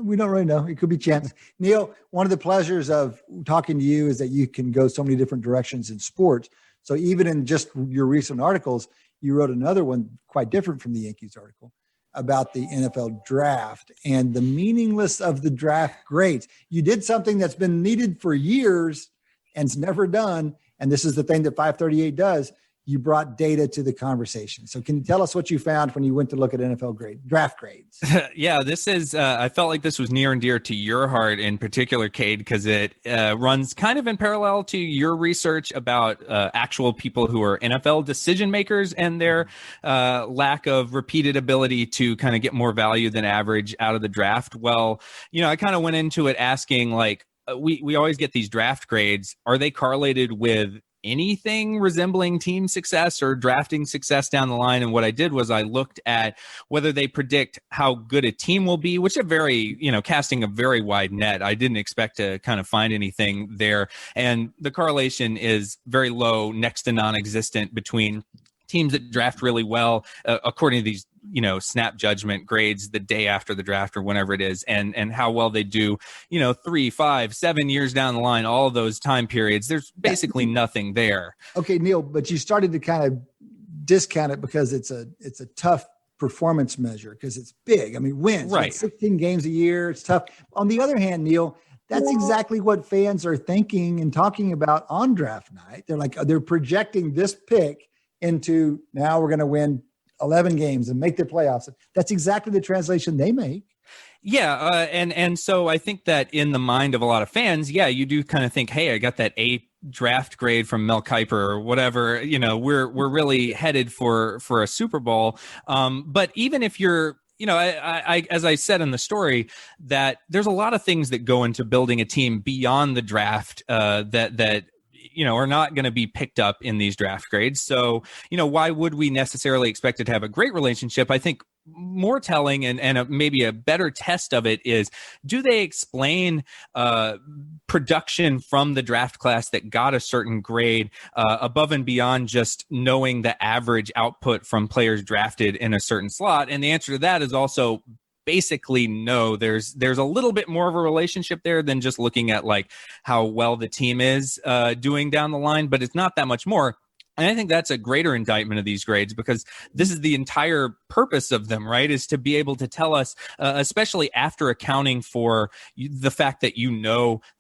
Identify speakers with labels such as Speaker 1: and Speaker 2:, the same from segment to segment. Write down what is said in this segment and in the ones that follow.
Speaker 1: We don't really know. It could be chance. Neil, one of the pleasures of talking to you is that you can go so many different directions in sports. So even in just your recent articles, you wrote another one quite different from the Yankees article about the NFL draft and the meaningless of the draft grades. You did something that's been needed for years and it's never done. And this is the thing that 538 does. You brought data to the conversation. So can you tell us what you found when you went to look at NFL draft grades?
Speaker 2: Yeah, this is, I felt like this was near and dear to your heart in particular, Cade, because it runs kind of in parallel to your research about actual people who are NFL decision makers and their lack of repeated ability to kind of get more value than average out of the draft. Well, I kind of went into it asking, like, we always get these draft grades. Are they correlated with anything resembling team success or drafting success down the line? And what I did was I looked at whether they predict how good a team will be, which are very, casting a very wide net. I didn't expect to kind of find anything there. And the correlation is very low, next to non-existent between teams that draft really well, according to these, snap judgment grades the day after the draft or whenever it is, and how well they do, 3, 5, 7 years down the line, all of those time periods, there's basically nothing there.
Speaker 1: Okay, Neil, but you started to kind of discount it because it's a tough performance measure because it's big. I mean, wins,
Speaker 2: right?
Speaker 1: 16 games a year. It's tough. On the other hand, Neil, that's exactly what fans are thinking and talking about on draft night. They're projecting this pick into now we're going to win 11 games and make the playoffs. That's exactly the translation they make.
Speaker 2: Yeah, and so I think that in the mind of a lot of fans, yeah, you do kind of think, hey, I got that A draft grade from Mel Kiper or whatever. We're really headed for a Super Bowl. But even if you're, I as I said in the story, that there's a lot of things that go into building a team beyond the draft that are not going to be picked up in these draft grades. So, why would we necessarily expect it to have a great relationship? I think more telling and maybe a better test of it is, do they explain production from the draft class that got a certain grade above and beyond just knowing the average output from players drafted in a certain slot? And the answer to that is also basically no. There's a little bit more of a relationship there than just looking at like how well the team is doing down the line, but it's not that much more. And I think that's a greater indictment of these grades because this is the entire purpose of them, right? Is to be able to tell us, especially after accounting for the fact that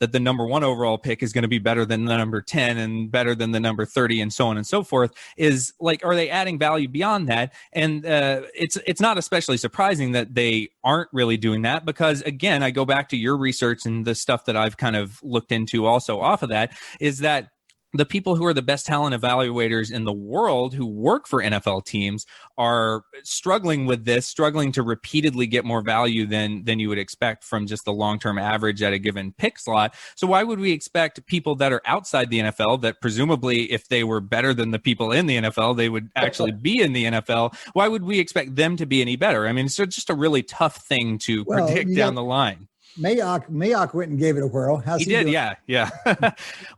Speaker 2: that the number 1 overall pick is going to be better than the number 10 and better than the number 30 and so on and so forth, is like, are they adding value beyond that? And it's not especially surprising that they aren't really doing that because, again, I go back to your research and the stuff that I've kind of looked into also off of that, is that the people who are the best talent evaluators in the world who work for NFL teams are struggling with this, struggling to repeatedly get more value than you would expect from just the long-term average at a given pick slot. So why would we expect people that are outside the NFL that presumably if they were better than the people in the NFL, they would actually be in the NFL? Why would we expect them to be any better? I mean, it's just a really tough thing to predict down the line.
Speaker 1: Mayock went and gave it a whirl. How's he
Speaker 2: did,
Speaker 1: doing?
Speaker 2: yeah.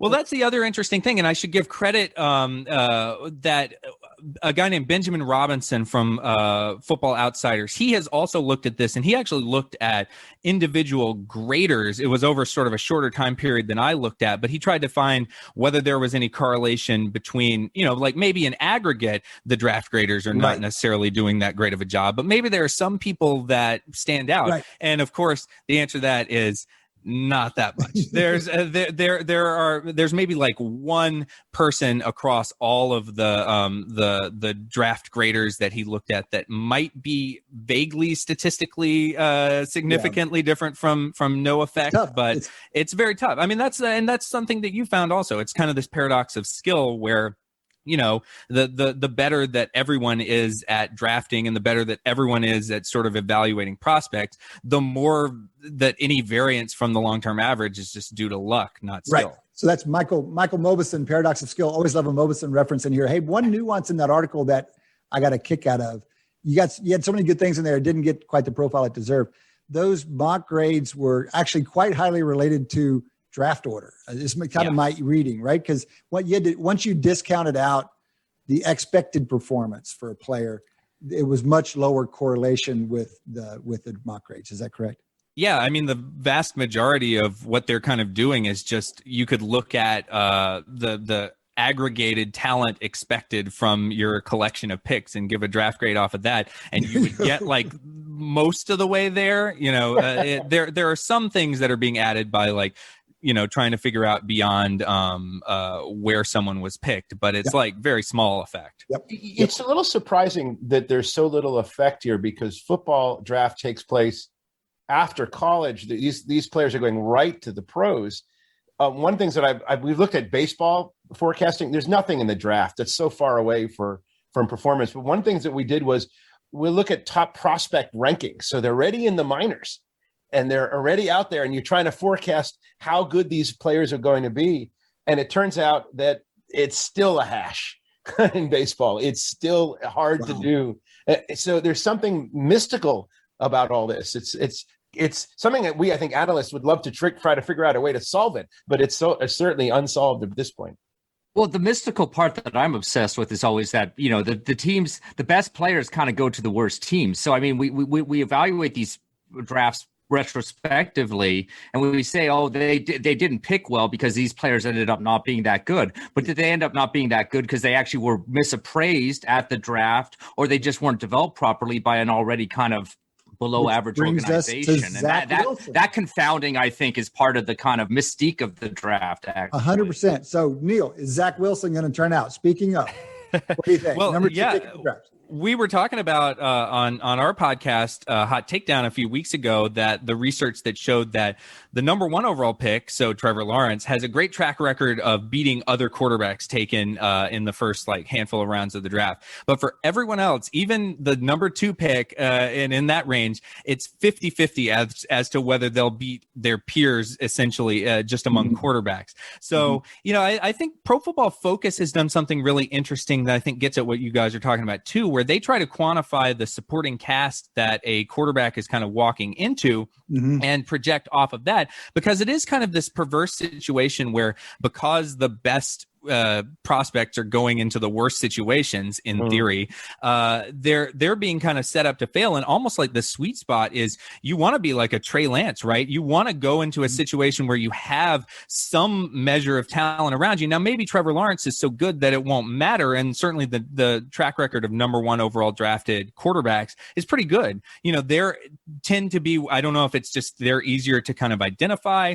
Speaker 2: Well, that's the other interesting thing, and I should give credit that a guy named Benjamin Robinson from Football Outsiders, he has also looked at this, and he actually looked at individual graders. It was over sort of a shorter time period than I looked at, but he tried to find whether there was any correlation between, like maybe in aggregate, the draft graders are not necessarily doing that great of a job, but maybe there are some people that stand out. Right. And of course, the answer to that is not that much. There's maybe like one person across all of the draft graders that he looked at that might be vaguely statistically significantly different from no effect, but it's very tough. I mean, that's something that you found also. It's kind of this paradox of skill where the better that everyone is at drafting and the better that everyone is at sort of evaluating prospects, the more that any variance from the long-term average is just due to luck, not skill.
Speaker 1: Right. So that's Michael Mauboussin, Paradox of Skill. Always love a Mauboussin reference in here. Hey, one nuance in that article that I got a kick out of, you had so many good things in there. It didn't get quite the profile it deserved. Those mock grades were actually quite highly related to draft order. This is kind of my reading, right? Because once you discounted out the expected performance for a player, it was much lower correlation with the mock grades. Is that correct?
Speaker 2: Yeah, I mean, the vast majority of what they're kind of doing is just you could look at the aggregated talent expected from your collection of picks and give a draft grade off of that, and you would get like most of the way there. There are some things that are being added by like trying to figure out beyond where someone was picked, but it's like very small effect.
Speaker 1: Yep.
Speaker 3: It's a little surprising that there's so little effect here because football draft takes place after college. These players are going right to the pros. One of the things that we've looked at baseball forecasting, there's nothing in the draft that's so far away from performance. But one of the things that we did was we look at top prospect rankings. So they're already in the minors and they're already out there, and you're trying to forecast how good these players are going to be. And it turns out that it's still a hash in baseball. It's still hard to do. So there's something mystical about all this. It's something that I think analysts would love to try to figure out a way to solve it, but it's certainly unsolved at this point.
Speaker 4: Well, the mystical part that I'm obsessed with is always that, the teams, the best players kind of go to the worst teams. So, I mean, we evaluate these drafts retrospectively, and we say, oh, they didn't pick well because these players ended up not being that good. But did they end up not being that good because they actually were misappraised at the draft, or they just weren't developed properly by an already kind of below average organization? And that confounding, I think, is part of the kind of mystique of the draft.
Speaker 1: 100%. So, Neil, is Zach Wilson going to turn out? Speaking of, what do you think?
Speaker 2: Well,
Speaker 1: Number 2 pick in the draft.
Speaker 2: We were talking about on our podcast, Hot Takedown, a few weeks ago, that the research that showed that the number 1 overall pick, so Trevor Lawrence, has a great track record of beating other quarterbacks taken in the first handful of rounds of the draft. But for everyone else, even the number 2 pick and in that range, it's 50-50 as to whether they'll beat their peers, essentially, just among quarterbacks. So, I think Pro Football Focus has done something really interesting that I think gets at what you guys are talking about too, where they try to quantify the supporting cast that a quarterback is kind of walking into and project off of that, because it is kind of this perverse situation where, because the best prospects are going into the worst situations in theory, they're being kind of set up to fail. And almost like the sweet spot is, you want to be like a Trey Lance, right? You want to go into a situation where you have some measure of talent around you. Now, maybe Trevor Lawrence is so good that it won't matter, and certainly the track record of number 1 overall drafted quarterbacks is pretty good. They tend to be, I don't know if it's just they're easier to kind of identify,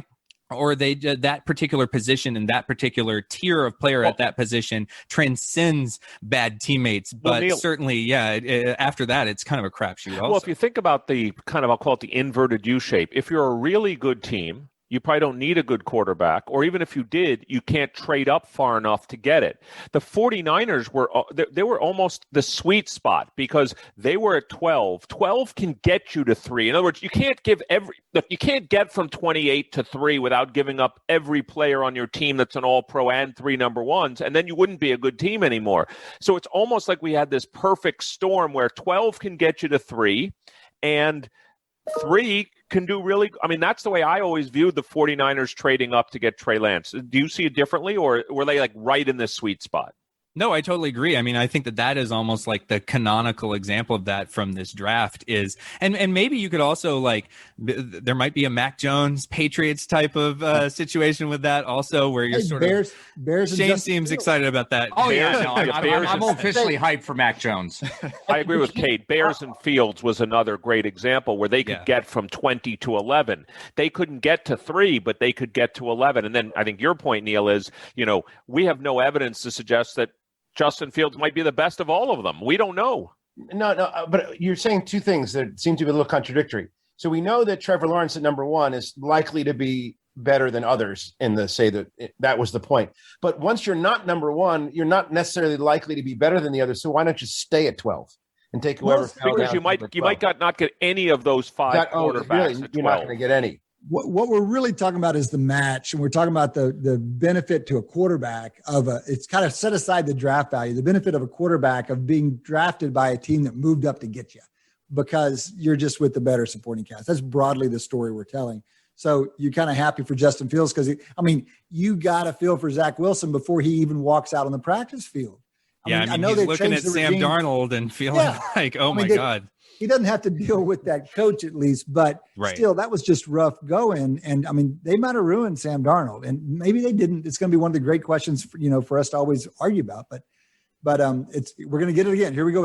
Speaker 2: or that particular position and that particular tier of player at that position transcends bad teammates. But Neil, certainly, after that, it's kind of a crapshoot also.
Speaker 5: Well, if you think about the kind of, I'll call it the inverted U shape, if you're a really good team, you probably don't need a good quarterback, or even if you did, you can't trade up far enough to get it. The 49ers they were almost the sweet spot because they were at 12. 12 can get you to 3. In other words, you can't get from 28 to 3 without giving up every player on your team that's an all-pro and 3 number 1s, and then you wouldn't be a good team anymore. So it's almost like we had this perfect storm where 12 can get you to 3, and 3 can do really. I mean, that's the way I always viewed the 49ers trading up to get Trey Lance. Do you see it differently, or were they like right in this sweet spot?
Speaker 2: No, I totally agree. I mean, I think that is almost like the canonical example of that from this draft is, and maybe you could also there might be a Mac Jones Patriots type of situation with that also, where you're
Speaker 1: Bears.
Speaker 2: Shane seems excited about that.
Speaker 4: Oh yeah, no, I'm officially hyped for Mac Jones.
Speaker 5: I agree with Kate. Bears and Fields was another great example where they could get from 20 to 11. They couldn't get to 3, but they could get to 11. And then I think your point, Neil, is we have no evidence to suggest that Justin Fields might be the best of all of them. We don't know.
Speaker 3: No, but you're saying two things that seem to be a little contradictory. So we know that Trevor Lawrence at number 1 is likely to be better than others that was the point. But once you're not number 1, you're not necessarily likely to be better than the others. So why not just stay at 12 and take whoever?
Speaker 5: Because you might not get any of those 5 quarterbacks. Really,
Speaker 3: you're not going to get any.
Speaker 1: What we're really talking about is the match, and we're talking about the benefit to a quarterback it's kind of set aside the draft value, the benefit of a quarterback of being drafted by a team that moved up to get you because you're just with the better supporting cast. That's broadly the story we're telling. So you're kind of happy for Justin Fields because, you got to feel for Zach Wilson before he even walks out on the practice field.
Speaker 2: Yeah, I mean,
Speaker 1: know
Speaker 2: he's
Speaker 1: they've
Speaker 2: looking at
Speaker 1: changed the
Speaker 2: Sam
Speaker 1: regime.
Speaker 2: Darnold and feeling
Speaker 1: Yeah.
Speaker 2: like, oh
Speaker 1: I mean,
Speaker 2: my God.
Speaker 1: He doesn't have to deal with that coach at least, but
Speaker 2: Right.
Speaker 1: still, that was just rough going. And I mean, they might have ruined Sam Darnold, and maybe they didn't. It's going to be one of the great questions, for us to always argue about. But we're going to get it again. Here we go.